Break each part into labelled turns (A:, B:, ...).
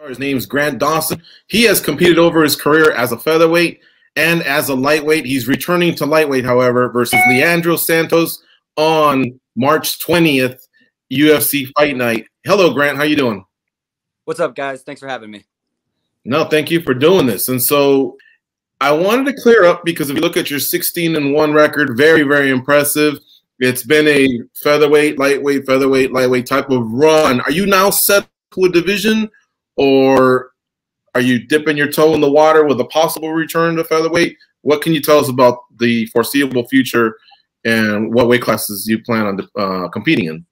A: His name's Grant Dawson. He has competed over his career as a featherweight and as a lightweight. He's returning to lightweight, however, versus Leonardo Santos on March 20th, UFC Fight Night. Hello, Grant. How you doing?
B: What's up, guys? Thanks for having me.
A: No, thank you for doing this. And so I wanted to clear up because if you look at your 16-1 record, very, very impressive. It's been a featherweight, lightweight type of run. Are you now set to a division, or are you dipping your toe in the water with a possible return to featherweight? What can you tell us about the foreseeable future and what weight classes you plan on competing in?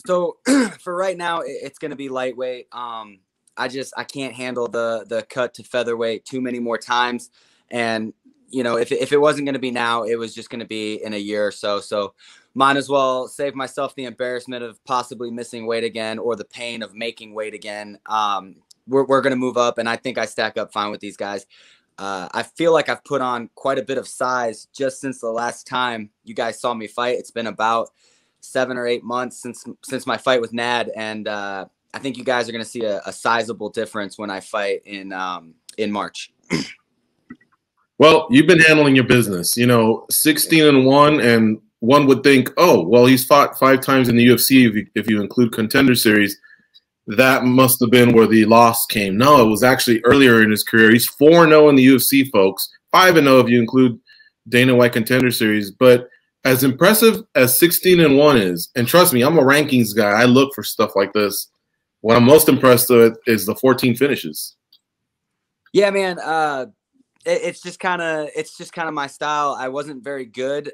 B: So for right now, it's going to be lightweight. I can't handle the cut to featherweight too many more times. And, you know, if it wasn't going to be now, it was just going to be in a year or so. So might as well save myself the embarrassment of possibly missing weight again or the pain of making weight again. We're going to move up, and I think I stack up fine with these guys. I feel like I've put on quite a bit of size just since the last time you guys saw me fight. It's been about 7 or 8 months since my fight with Nad, and I think you guys are going to see a sizable difference when I fight in March.
A: Well, you've been handling your business, 16-1, and one would think, oh, well, he's fought 5 times in the UFC if you include Contender Series. That must have been where the loss came. No, it was actually earlier in his career. He's 4-0 in the UFC, folks. 5-0 if you include Dana White Contender Series. But as impressive as 16-1 is, and trust me, I'm a rankings guy. I look for stuff like this. What I'm most impressed with is the 14 finishes. Yeah,
B: man. It's just kind of my style. I wasn't very good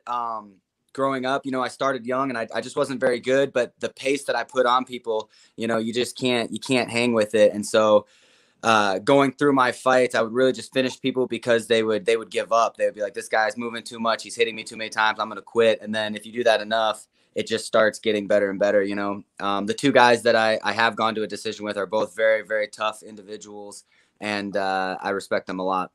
B: growing up. I started young and I just wasn't very good, but the pace that I put on people, you can't hang with it. And so going through my fights, I would really just finish people because they would give up. They would be like, this guy's moving too much. He's hitting me too many times. I'm going to quit. And then if you do that enough, it just starts getting better and better. The 2 guys that I have gone to a decision with are both very, very tough individuals. And I respect them a lot.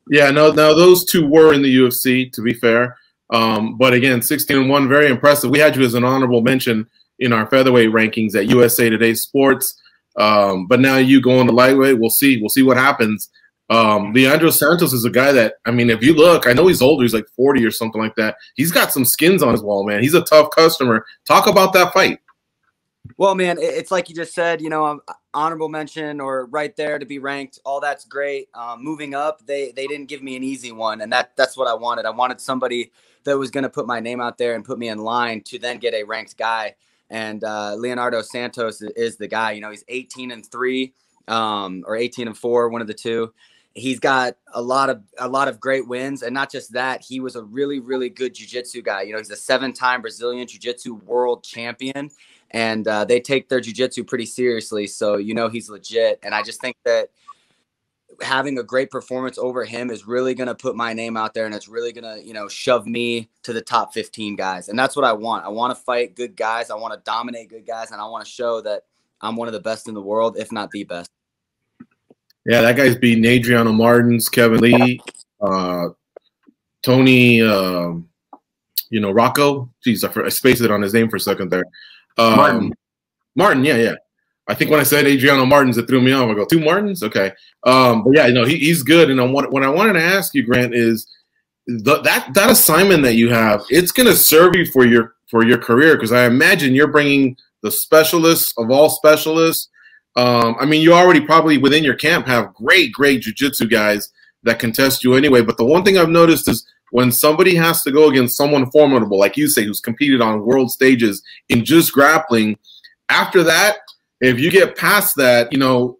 A: Yeah, no, now those 2 were in the UFC, to be fair. But again, 16-1, very impressive. We had you as an honorable mention in our featherweight rankings at USA Today Sports. But now you go on to lightweight. We'll see what happens. Leonardo Santos is a guy that, I mean, if you look, I know he's older. He's like 40 or something like that. He's got some skins on his wall, man. He's a tough customer. Talk about that fight.
B: Well, man, it's like you just said, honorable mention or right there to be ranked. All that's great. Moving up, they didn't give me an easy one, and that's what I wanted. I wanted somebody that was going to put my name out there and put me in line to then get a ranked guy. And Leonardo Santos is the guy. He's 18-3 or 18-4, one of the 2. He's got a lot of great wins, and not just that, he was a really, really good jiu-jitsu guy. He's a 7-time Brazilian jiu-jitsu world champion. And they take their jiu-jitsu pretty seriously. So, he's legit. And I just think that having a great performance over him is really going to put my name out there. And it's really going to, shove me to the top 15 guys. And that's what I want. I want to fight good guys. I want to dominate good guys. And I want to show that I'm one of the best in the world, if not the best.
A: Yeah, that guy's beating Adriano Martins, Kevin Lee, Tony, Rocco. Jeez, I spaced it on his name for a second there. Martin, yeah. I think when I said Adriano Martins, it threw me off. I go, 2 Martins? Okay. But yeah, he's good. And what I wanted to ask you, Grant, is that assignment that you have, it's going to serve you for your career, because I imagine you're bringing the specialists of all specialists. I mean, you already probably within your camp have great jiu-jitsu guys that can test you anyway. But the one thing I've noticed is when somebody has to go against someone formidable, like you say, who's competed on world stages in just grappling, after that, if you get past that,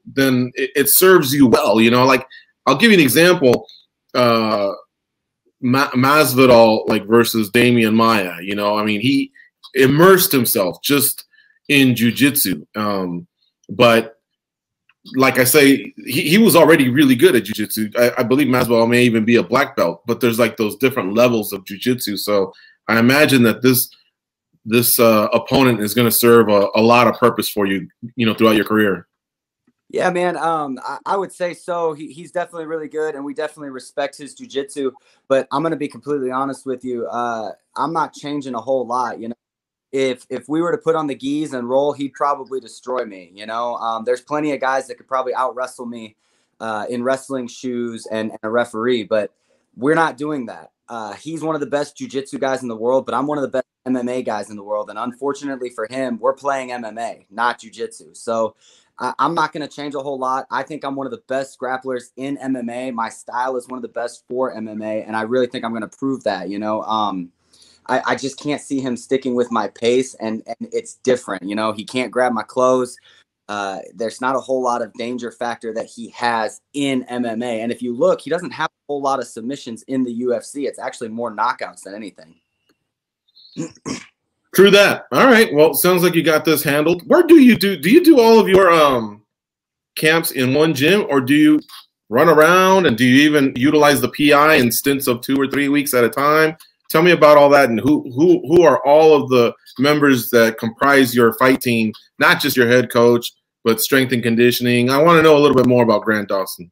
A: then it serves you well. Like, I'll give you an example. Masvidal, versus Damian Maia, I mean, he immersed himself just in jiu-jitsu. But like I say, he was already really good at jiu-jitsu. I believe Masvidal may even be a black belt, but there's like those different levels of jiu-jitsu. So I imagine that this opponent is going to serve a lot of purpose for you, throughout your career.
B: Yeah, man. I would say so. He's definitely really good, and we definitely respect his jiu-jitsu. But I'm going to be completely honest with you. I'm not changing a whole lot. if we were to put on the gis and roll, he'd probably destroy me. There's plenty of guys that could probably out wrestle me in wrestling shoes and a referee, but we're not doing that. He's one of the best jiu-jitsu guys in the world, but I'm one of the best MMA guys in the world. And unfortunately for him, we're playing MMA, not jiu-jitsu. So I'm not going to change a whole lot. I think I'm one of the best grapplers in MMA. My style is one of the best for MMA. And I really think I'm going to prove that, I just can't see him sticking with my pace, and it's different. He can't grab my clothes. There's not a whole lot of danger factor that he has in MMA. And if you look, he doesn't have a whole lot of submissions in the UFC. It's actually more knockouts than anything.
A: True that. All right. Well, sounds like you got this handled. Where do you do all of your camps in one gym, or do you run around, and do you even utilize the PI in stints of 2 or 3 weeks at a time? Tell me about all that, and who are all of the members that comprise your fight team, not just your head coach, but strength and conditioning. I want to know a little bit more about Grant Dawson.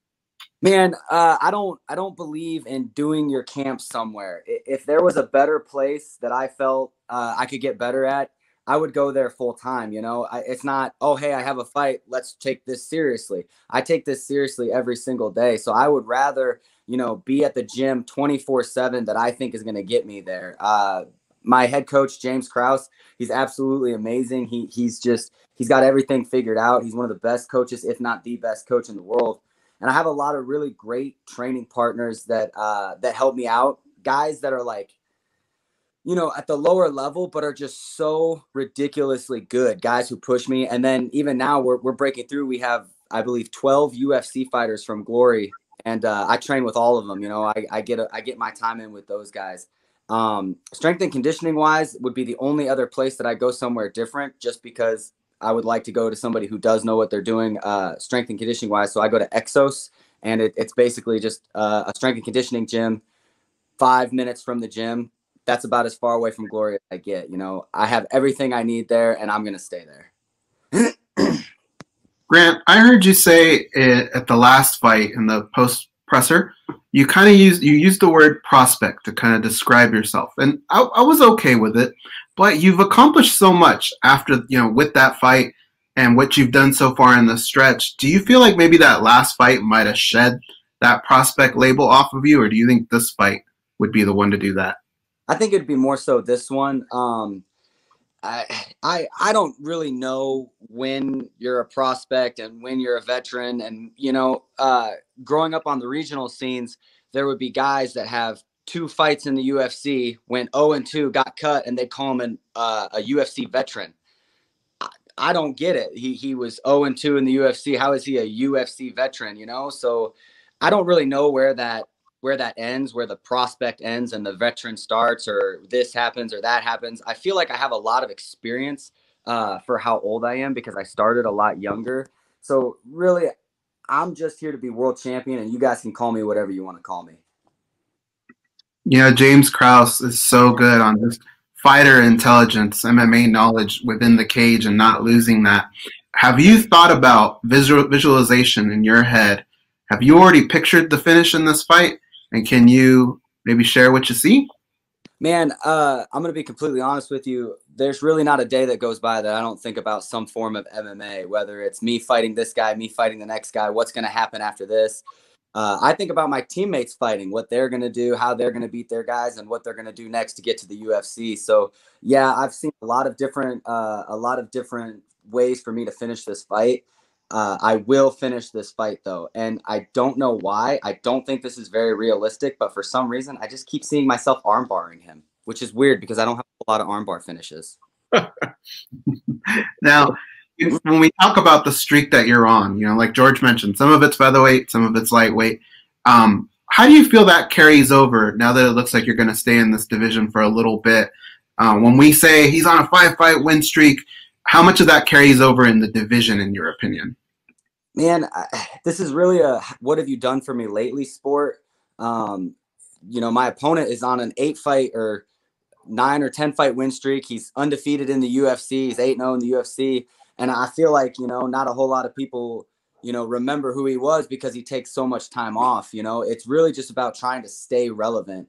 B: Man, I don't believe in doing your camp somewhere. If there was a better place that I felt I could get better at, I would go there full time. It's not, oh, hey, I have a fight, let's take this seriously. I take this seriously every single day. So I would rather, be at the gym 24/7 that I think is going to get me there. My head coach, James Krause, he's absolutely amazing. He's got everything figured out. He's one of the best coaches, if not the best coach in the world. And I have a lot of really great training partners that help me out. Guys that are like, at the lower level, but are just so ridiculously good. Guys who push me. And then even now we're breaking through. We have, I believe, 12 UFC fighters from Glory. And I train with all of them. I get my time in with those guys. Strength and conditioning wise would be the only other place that I go somewhere different, just because I would like to go to somebody who does know what they're doing, strength and conditioning wise. So I go to Exos, and it's basically just a strength and conditioning gym, 5 minutes from the gym. That's about as far away from Glory as I get. I have everything I need there, and I'm going to stay there.
C: Grant, I heard you say at the last fight in the post presser, you used the word prospect to kind of describe yourself, and I was okay with it. But you've accomplished so much after, with that fight and what you've done so far in the stretch. Do you feel like maybe that last fight might have shed that prospect label off of you, or do you think this fight would be the one to do that?
B: I think it'd be more so this one. I don't really know when you're a prospect and when you're a veteran. And, growing up on the regional scenes, there would be guys that have 2 fights in the UFC, went 0-2, got cut, and they call him a UFC veteran. I don't get it. He was 0-2 in the UFC. How is he a UFC veteran? So I don't really know where that ends, where the prospect ends and the veteran starts, or this happens or that happens. I feel like I have a lot of experience for how old I am, because I started a lot younger. So really, I'm just here to be world champion, and you guys can call me whatever you want to call me.
C: James Krause is so good on just fighter intelligence, MMA knowledge within the cage, and not losing that. Have you thought about visualization in your head? Have you already pictured the finish in this fight? And can you maybe share what you see?
B: Man, I'm going to be completely honest with you. There's really not a day that goes by that I don't think about some form of MMA, whether it's me fighting this guy, me fighting the next guy, what's going to happen after this. I think about my teammates fighting, what they're going to do, how they're going to beat their guys, and what they're going to do next to get to the UFC. So, yeah, I've seen a lot of different ways for me to finish this fight. I will finish this fight, though, and I don't know why. I don't think this is very realistic, but for some reason, I just keep seeing myself armbarring him, which is weird because I don't have a lot of armbar finishes.
C: Now, when we talk about the streak that you're on, like George mentioned, some of it's featherweight, some of it's lightweight. How do you feel that carries over now that it looks like you're going to stay in this division for a little bit? When we say he's on a 5-fight win streak, how much of that carries over in the division, in your opinion?
B: Man, this is really a what have you done for me lately sport. My opponent is on an 8-fight or 9 or 10-fight win streak. He's undefeated in the UFC. He's 8-0 in the UFC. And I feel like, not a whole lot of people, remember who he was because he takes so much time off. It's really just about trying to stay relevant.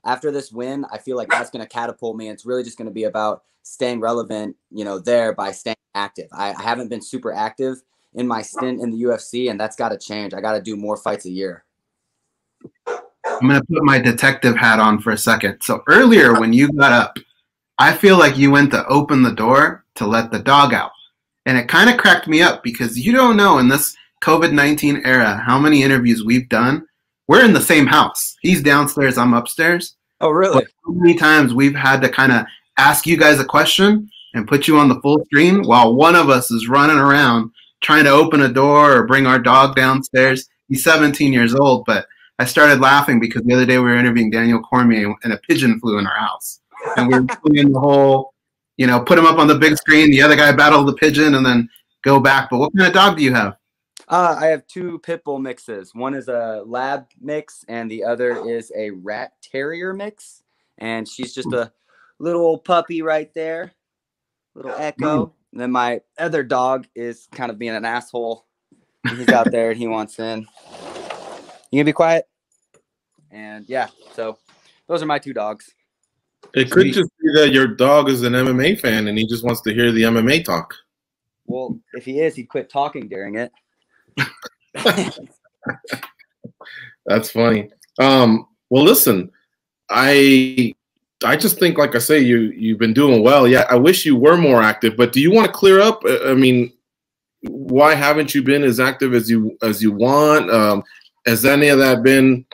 B: after this win, I feel like that's going to catapult me. It's really just going to be about staying relevant, you know, there by staying active. I haven't been super active in my stint in the UFC, and that's got to change. I got to do more fights a year.
C: I'm going to put my detective hat on for a second. So earlier when you got up, I feel like you went to open the door to let the dog out. And it kind of cracked me up because you don't know in this COVID-19 era how many interviews we've done. We're in the same house. He's downstairs, I'm upstairs.
B: Oh, really?
C: But how many times we've had to kind of ask you guys a question and put you on the full screen while one of us is running around trying to open a door or bring our dog downstairs. He's 17 years old, but I started laughing because the other day we were interviewing Daniel Cormier and a pigeon flew in our house. And we were doing the whole, you know, put him up on the big screen, the other guy battled the pigeon, and then go back. But what kind of dog do you have?
B: I have 2 pit bull mixes. One is a lab mix, and the other is a rat terrier mix. And she's just a little old puppy right there, little Echo. And then my other dog is kind of being an asshole. He's out there and he wants in. You gonna be quiet? And yeah, so those are my 2 dogs.
A: It could just be that your dog is an MMA fan and he just wants to hear the MMA talk.
B: Well, if he is, he'd quit talking during it.
A: That's funny. Well, listen, I just think, like I say, you've been doing well. Yeah, I wish you were more active. But do you want to clear up? I mean, why haven't you been as active as you want? Has any of that been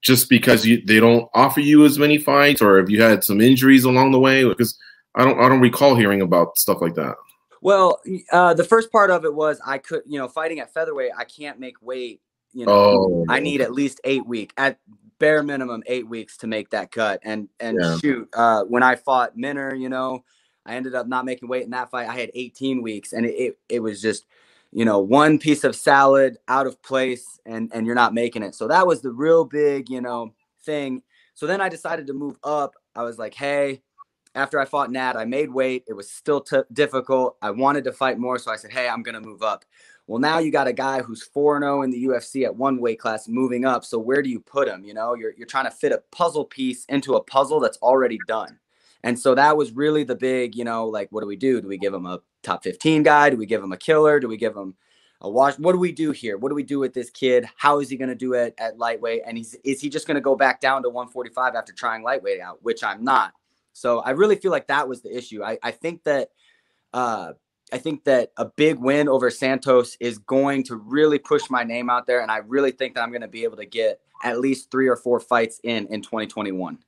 A: just because they don't offer you as many fights, or have you had some injuries along the way? Because I don't recall hearing about stuff like that.
B: Well, the first part of it was I could, you know, fighting at featherweight, I can't make weight. You know, I need at least 8 weeks, at bare minimum 8 weeks to make that cut. And yeah. Shoot, when I fought Minner, you know, I ended up not making weight in that fight. I had 18 weeks, and it was just, you know, one piece of salad out of place, and you're not making it. So that was the real big, you know, thing. So then I decided to move up. I was like, hey. After I fought Nat, I made weight. It was still difficult. I wanted to fight more, so I said, hey, I'm going to move up. Well, now you got a guy who's 4-0 in the UFC at one weight class moving up. So where do you put him? You know, you're trying to fit a puzzle piece into a puzzle that's already done. And so that was really the big, you know, like, what do we do? Do we give him a top 15 guy? Do we give him a killer? Do we give him a wash? What do we do here? What do we do with this kid? How is he going to do it at lightweight? And is he just going to go back down to 145 after trying lightweight out, which I'm not. So I really feel like that was the issue. I think that a big win over Santos is going to really push my name out there, and I really think that I'm going to be able to get at least 3 or 4 fights in 2021.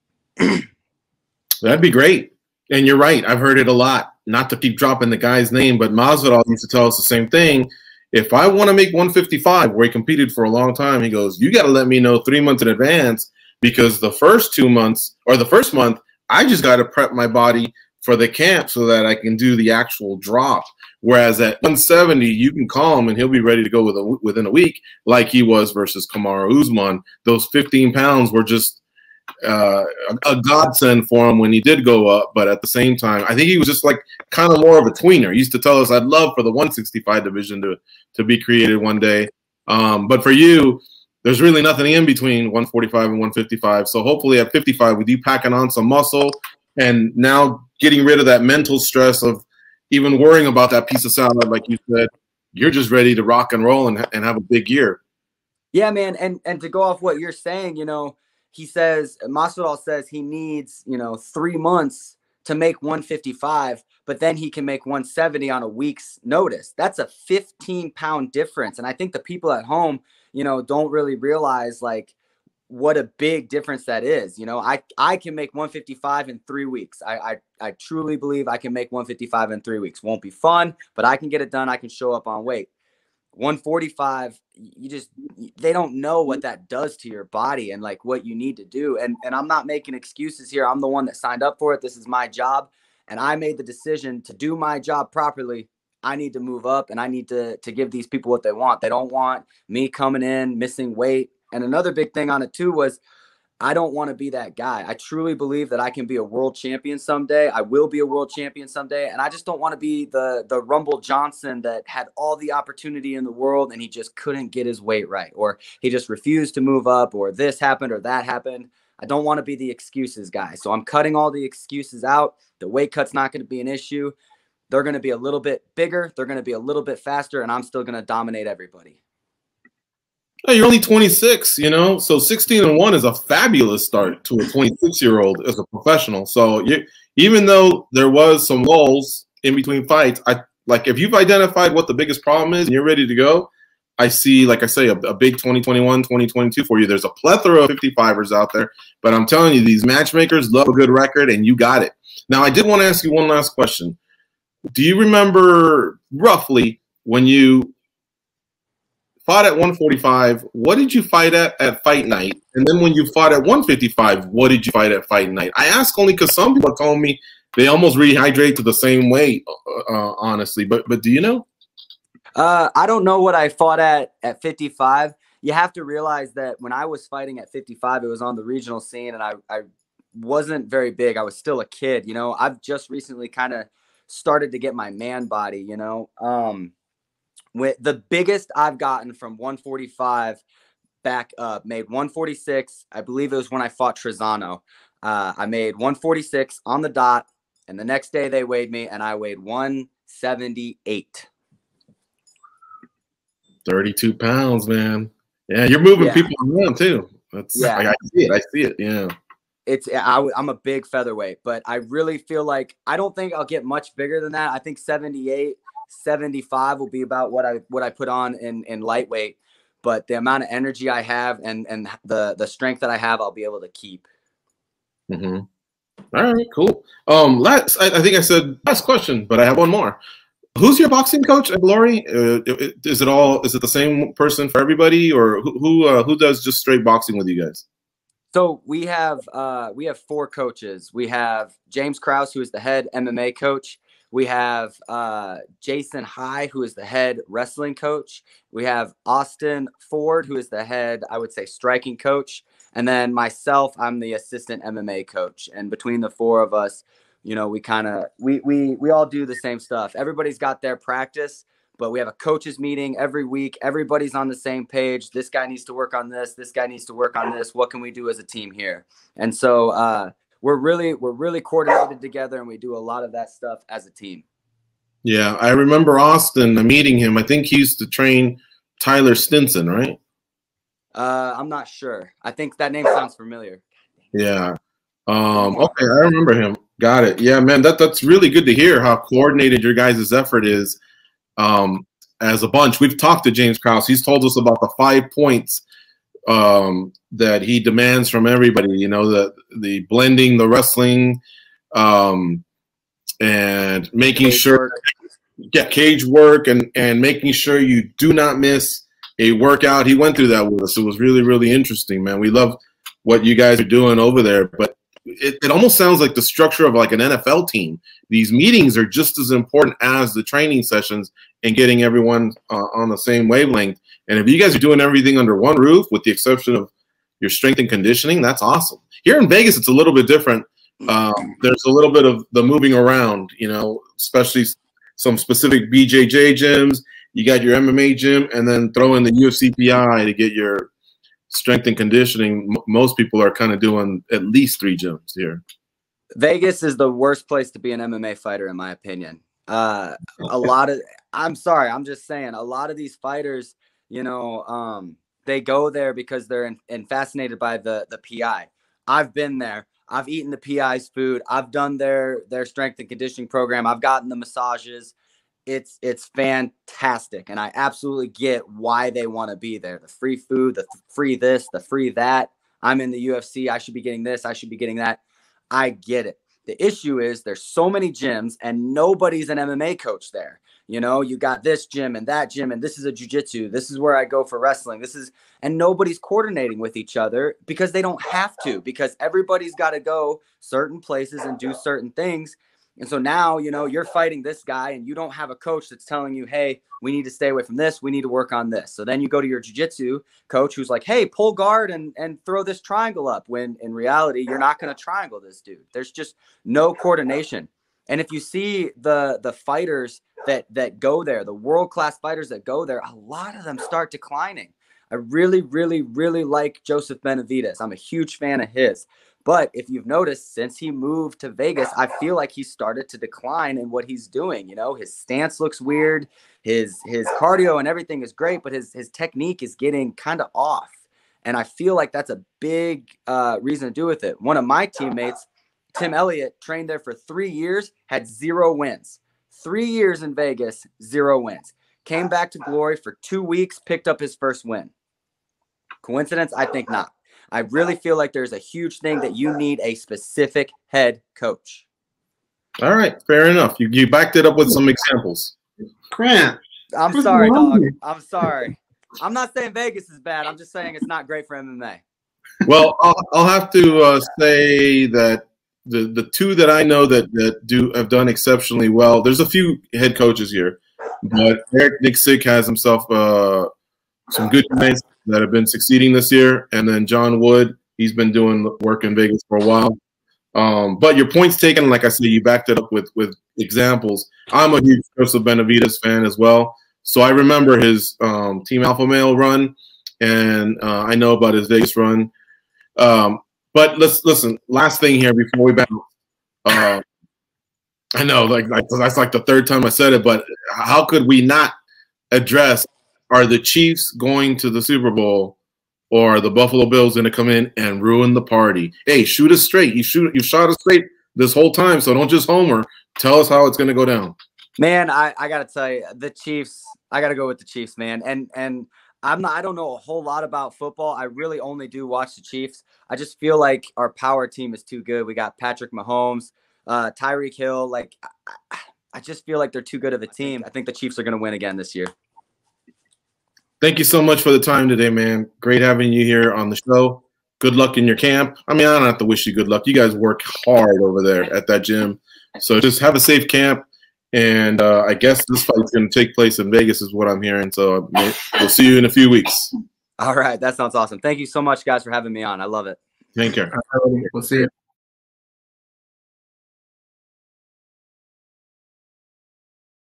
A: That'd be great. And you're right. I've heard it a lot. Not to keep dropping the guy's name, but Masvidal used to tell us the same thing. If I want to make 155, where he competed for a long time, he goes, you got to let me know 3 months in advance, because the first 2 months or the first month, I just got to prep my body for the camp so that I can do the actual drop. Whereas at 170, you can call him and he'll be ready to go within a week, like he was versus Kamaru Usman. Those 15 pounds were just a godsend for him when he did go up. But at the same time, I think he was just like kind of more of a tweener. He used to tell us, I'd love for the 165 division to be created one day. But for you, there's really nothing in between 145 and 155. So hopefully at 55, with you packing on some muscle and now getting rid of that mental stress of even worrying about that piece of salad, like you said, you're just ready to rock and roll and have a big year.
B: Yeah, man. And to go off what you're saying, you know, Masvidal says he needs, you know, 3 months to make 155, but then he can make 170 on a week's notice. That's a 15-pound difference. And I think the people at home, you know, don't really realize like what a big difference that is. You know, I can make 155 in 3 weeks. I truly believe I can make 155 in 3 weeks. Won't be fun, but I can get it done. I can show up on weight. 145, they don't know what that does to your body and like what you need to do. And I'm not making excuses here. I'm the one that signed up for it. This is my job. And I made the decision to do my job properly. I need to move up, and I need to give these people what they want. They don't want me coming in, missing weight. And another big thing on it too was I don't want to be that guy. I truly believe that I can be a world champion someday. I will be a world champion someday. And I just don't want to be the Rumble Johnson that had all the opportunity in the world and he just couldn't get his weight right, or he just refused to move up, or this happened or that happened. I don't want to be the excuses guy. So I'm cutting all the excuses out. The weight cut's not going to be an issue. They're going to be a little bit bigger. They're going to be a little bit faster, and I'm still going to dominate everybody.
A: Hey, you're only 26, you know, so 16-1 is a fabulous start to a 26-year-old as a professional. So even though there was some lulls in between fights, if you've identified what the biggest problem is and you're ready to go, I see, like I say, a big 2021, 2022 for you. There's a plethora of 55ers out there, but I'm telling you, these matchmakers love a good record, and you got it. Now, I did want to ask you one last question. Do you remember roughly when you fought at 145, what did you fight at Fight Night? And then when you fought at 155, what did you fight at Fight Night? I ask only because some people told me they almost rehydrate to the same weight, honestly. But do you know?
B: I don't know what I fought at 55. You have to realize that when I was fighting at 55, it was on the regional scene, and I wasn't very big. I was still a kid, you know. I've just recently kind of started to get my man body, you know. With the biggest I've gotten from 145 back up, made 146. I believe it was when I fought Trezano. I made 146 on the dot, and the next day they weighed me, and I weighed 178.
A: 32 pounds, man. Yeah, you're moving people around too. Yeah, I see it. I see it. Yeah.
B: I'm a big featherweight, but I really feel like I don't think I'll get much bigger than that. I think 78, 75 will be about what I put on in lightweight, but the amount of energy I have and the strength that I have, I'll be able to keep.
A: Mm-hmm. All right, cool. I think I said last question, but I have one more. Who's your boxing coach at Glory? Is it the same person for everybody, or who does just straight boxing with you guys?
B: So we have 4 coaches. We have James Krause, who is the head MMA coach. We have Jason High, who is the head wrestling coach. We have Austin Ford, who is the head, I would say, striking coach. And then myself, I'm the assistant MMA coach. And between the 4 of us, you know, we all do the same stuff. Everybody's got their practice, but we have a coaches meeting every week. Everybody's on the same page. This guy needs to work on this. This guy needs to work on this. What can we do as a team here? And so we're really coordinated together, and we do a lot of that stuff as a team.
A: Yeah, I remember Austin meeting him. I think he used to train Tyler Stinson, right?
B: I'm not sure. I think that name sounds familiar.
A: Yeah. Okay, I remember him. Got it. Yeah, man, that's really good to hear how coordinated your guys' effort is. As a bunch, we've talked to James Krause. He's told us about the 5 points that he demands from everybody. You know, the blending, the wrestling, and making sure cage work and making sure you do not miss a workout. He went through that with us. It was really, really interesting, man. We love what you guys are doing over there, but it almost sounds like the structure of like an NFL team. These meetings are just as important as the training sessions and getting everyone on the same wavelength. And if you guys are doing everything under one roof, with the exception of your strength and conditioning, that's awesome. Here in Vegas, it's a little bit different. There's a little bit of the moving around, you know, especially some specific BJJ gyms. You got your MMA gym, and then throw in the UFC PI to get your strength and conditioning. Most people are kind of doing at least 3 gyms here.
B: Vegas is the worst place to be an MMA fighter, in my opinion. I'm sorry, I'm just saying, a lot of these fighters, you know, they go there because they're fascinated by the PI. I've been there. I've eaten the PI's food. I've done their strength and conditioning program. I've gotten the massages. It's fantastic, and I absolutely get why they want to be there. The free food, the free this, the free that. I'm in the UFC. I should be getting this. I should be getting that. I get it. The issue is there's so many gyms, and nobody's an MMA coach there. You know, you got this gym and that gym, and this is a jiu-jitsu. This is where I go for wrestling. And nobody's coordinating with each other because they don't have to, because everybody's got to go certain places and do certain things. And so now, you know, you're fighting this guy and you don't have a coach that's telling you, hey, we need to stay away from this. We need to work on this. So then you go to your jiu-jitsu coach who's like, hey, pull guard and throw this triangle up, when in reality, you're not going to triangle this dude. There's just no coordination. And if you see the fighters that go there, the world-class fighters that go there, a lot of them start declining. I really, really, really like Joseph Benavidez. I'm a huge fan of his. But if you've noticed, since he moved to Vegas, I feel like he started to decline in what he's doing. You know, his stance looks weird. His cardio and everything is great, but his technique is getting kind of off. And I feel like that's a big reason to do with it. One of my teammates, Tim Elliott, trained there for 3 years, had 0 wins. 3 years in Vegas, 0 wins. Came back to glory for 2 weeks, picked up his first win. Coincidence? I think not. I really feel like there's a huge thing that you need a specific head coach.
A: All right, fair enough. You backed it up with some examples.
C: Grant.
B: I'm sorry, dog. I'm sorry. I'm not saying Vegas is bad. I'm just saying it's not great for MMA.
A: Well, I'll have to say that the two that I know that have done exceptionally well. There's a few head coaches here, but Eric Nixick has himself some good teammates that have been succeeding this year, and then John Wood, he's been doing work in Vegas for a while. But your point's taken. Like I said, you backed it up with examples. I'm a huge Joseph Benavidez fan as well, so I remember his Team Alpha Male run, and I know about his Vegas run. But listen. Last thing here before we bounce. I know, like that's like the third time I said it, but how could we not address? Are the Chiefs going to the Super Bowl, or are the Buffalo Bills going to come in and ruin the party? Hey, shoot us straight. You shot us straight this whole time, so don't just homer. Tell us how it's going to go down.
B: Man, I got to tell you, the Chiefs, I got to go with the Chiefs, man. And I don't know a whole lot about football. I really only do watch the Chiefs. I just feel like our power team is too good. We got Patrick Mahomes, Tyreek Hill. Like, I just feel like they're too good of a team. I think the Chiefs are going to win again this year.
A: Thank you so much for the time today, man. Great having you here on the show. Good luck in your camp. I mean, I don't have to wish you good luck. You guys work hard over there at that gym. So just have a safe camp. And I guess this fight's going to take place in Vegas is what I'm hearing. So we'll see you in a few weeks.
B: All right. That sounds awesome. Thank you so much, guys, for having me on. I love it.
A: Take care.
C: We'll see you.